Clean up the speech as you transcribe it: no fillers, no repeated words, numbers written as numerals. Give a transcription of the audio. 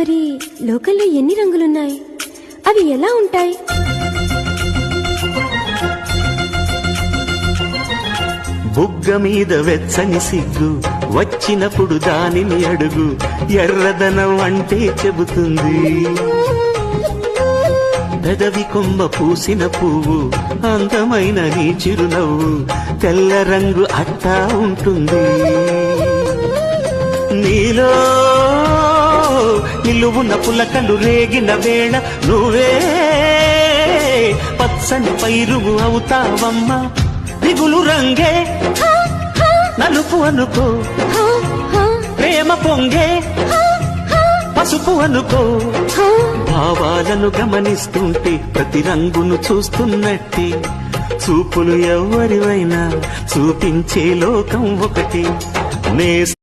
మరి లోకంలో ఎన్ని రంగులున్నాయి? అవి ఎలా ఉంటాయి? బుగ్గ మీద వెచ్చని సిగ్గు వచ్చినప్పుడు దానిని అడుగు, ఎర్రదనం అంటే చెబుతుంది. పెదవి కొమ్మ పూసిన పువ్వు అందమైన నీ చిరునవ్వు, తెల్ల రంగు అట్టా ఉంటుంది. నీలో నిలువున పులకలు రేగిన వేళ నువ్వే పచ్చని పైరువు అవుతావమ్మా. దిగులు రంగే నలుపు అనుకో, ప్రేమ పొంగే పసుపు అనుకో. భావాలను గమనిస్తుంటే ప్రతి రంగును చూస్తున్నట్టే, చూపులు ఎవరివైనా చూపించే లోకం ఒకటి. నేస్తం